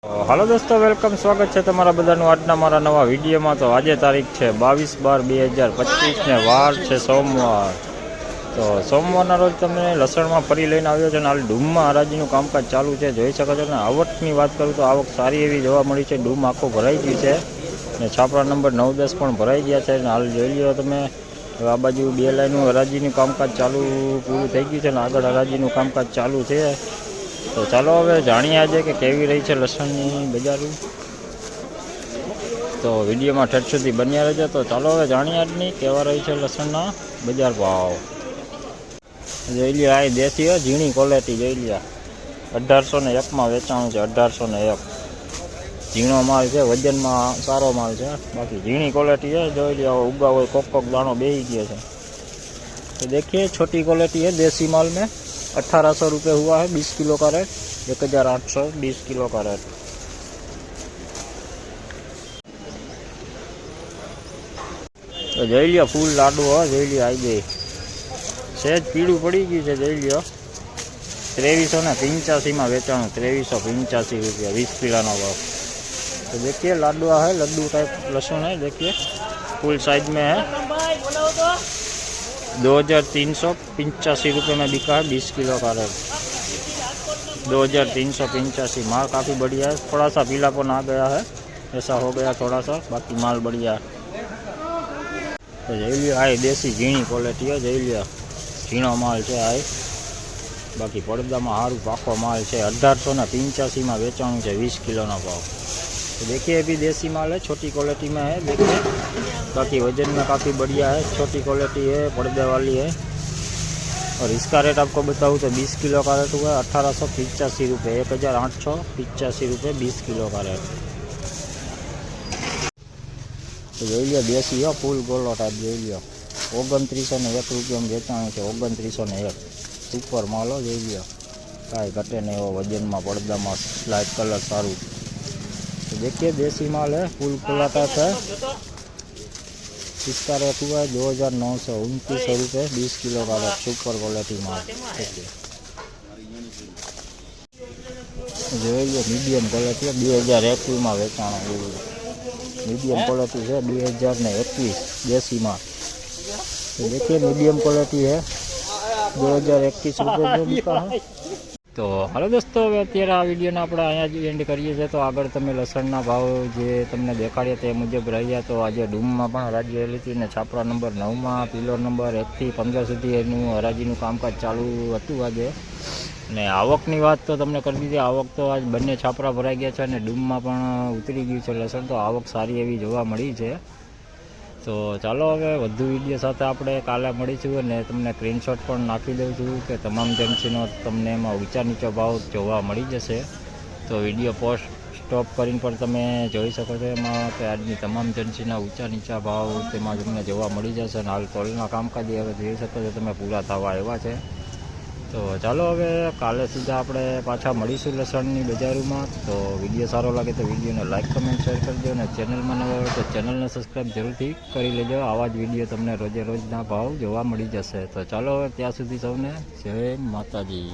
હાલો દોસ્તો, વેલકમ, સ્વાગત છે તમારા બધાનું આજના મારા નવા વિડીયોમાં। તો આજે તારીખ છે 22/12/2025 ને વાર છે સોમવાર। તો સોમવારના રોજ તમને લસણમાં ફરી લઈને આવ્યો છે ને હાલ ડૂમમાં હરાજીનું કામકાજ ચાલુ છે, જોઈ શકો છો ને। આવકની વાત કરું તો આવક સારી એવી જોવા મળી છે, ડૂમ આખું ભરાઈ ગયું છે ને છાપરા નંબર 9-10 પણ ભરાઈ ગયા છે ને હાલ જોઈ લો તમે। આ બાજુ બે લાઈનનું હરાજીનું કામકાજ પૂરું થઈ ગયું છે ને આગળ હરાજીનું કામકાજ ચાલુ છે। તો ચાલો હવે જાણીએ આજે કે કેવી રહી છે લસણની બજારું। તો વિડીયોમાં ઠેઠ સુધી બન્યા રહેજો। તો ચાલો હવે જાણીએ આજની કેવા રહી છે લસણના બજાર ભાવ। જોઈ લ્યો, આ દેશી ઝીણી ક્વોલિટી જોઈ લ્યો, 1801માં વેચાણું છે। 1801 ઝીણો માલ છે, વજનમાં સારો માલ છે, બાકી ઝીણી क्वालिटी है। જોઈ લ્યો, उगा हुआ कोक दाणो बेही गया है। तो देखिए छोटी क्वालिटी है, देसी माल में 1800 रुपये हुआ है 20 किलो का रेट। 1820 किलो का रेट। तो જોઈ લ્યો ફૂલ લાડુ જોઈ લ્યો આવી ગઈ, સહેજ પીળું પડી ગયું છે। જોઈ લ્યો 2385માં વેચાણું, 2385 रुपया 20 किलो भाव। तो देखिए लाडवा है, लड्डू टाइप लहसुन है, देखिए फुल साइज में है। 2385 रुपये में बिका है 20 किलो का रेट। 2385 माल काफ़ी बढ़िया है। थोड़ा सा पीलापन आ गया है, ऐसा हो गया थोड़ा सा, बाकी माल बढ़िया है। तो જોઈ લ્યો, આ દેશી ઝીણી ક્વોલિટી है, જોઈ લ્યો ઝીણો માલ છે આ। બાકી પડદામાં સારું પાકો માલ છે। 1885માં વેચાણું છે, 20 કિલોનો ભાવ। तो देखिए अभी देसी माल है, छोटी क्वालिटी में है, देखिए बाकी वजन में काफ़ी बढ़िया है, छोटी क्वालिटी है, पर्दे वाली है। और इसका रेट आपको बताऊँ तो 20 किलो का रेट हुआ है 1885 रुपये, 1885 रुपये 20 किलो का रेट। तो જોઈ લ્યો દેશી ફૂલ ગોલો ટાઈપ જોઈ લ્યો, 2901 રૂપિયામાં વેચાણું છે। 2901 સુપર માલ જોઈ લ્યો, કાંઈ ઘટે નહીં એવો, વજનમાં પડદામાં લાઇટ કલર સારું। तो देखिए देसी माल है, फुल खुला टाइप है। इसका रेट हुआ है 2929 रुपये 20 किलो का रेट, सुपर क्वालिटी माल। जो मीडियम क्वालिटी है, 2021 में वेचाणो, मीडियम क्वालिटी है 2021 देसी माल। तो देखिए मीडियम क्वालिटी है, 2021 रुपये जो बिका है। तो हेलो दोस्तों, હવે અત્યારે આ વિડીયોને આપણે અહીંયા જ એન્ડ કરીએ છીએ। તો આગળ તમે લસણના ભાવ જે તમને દેખાડ્યા તે મુજબ રહ્યા। તો આજે ડૂમમાં પણ હરાજી રહેલી હતી ને છાપરા નંબર 9માં પિલર નંબર 1 થી 15 સુધી એનું હરાજીનું કામકાજ ચાલુ હતું આજે। ને આવકની વાત તો તમને કરી દીધી, આવક તો આજ બંને છાપરા ભરાઈ ગયા છે અને ડૂમમાં પણ ઉતરી ગયું છે લસણ, તો આવક સારી એવી જોવા મળી છે। તો ચાલો હવે વધુ વિડીયો સાથે આપણે કાલે મળીશું અને તમને સ્ક્રીનશોટ પણ નાખી દઉં છું કે તમામ એજન્સીનો તમને એમાં ઊંચા નીચો ભાવ જોવા મળી જશે। તો વિડીયો પોસ્ટ સ્ટોપ કરીને પણ તમે જોઈ શકો છો એમાં કે આજની તમામ એજન્સીના ઊંચા નીચા ભાવ તેમાં તમને જોવા મળી જશે। અને હાલ તોલના કામકાજ હવે જોઈ શકો છો તમે પૂરા થવા આવ્યા છે। તો ચાલો હવે કાલે સીધા આપણે પાછા મળીશું લસણની બજારોમાં। તો વિડીયો સારો લાગે તો વિડીયોને લાઇક કમેન્ટ શેર કરજો અને ચેનલમાં નવા હોય તો ચેનલને સબસ્ક્રાઈબ જરૂરથી કરી લેજો। આવા જ વિડીયો તમને રોજે રોજના ભાવ જોવા મળી જશે। તો ચાલો હવે ત્યાં સુધી સૌને જય માતાજી।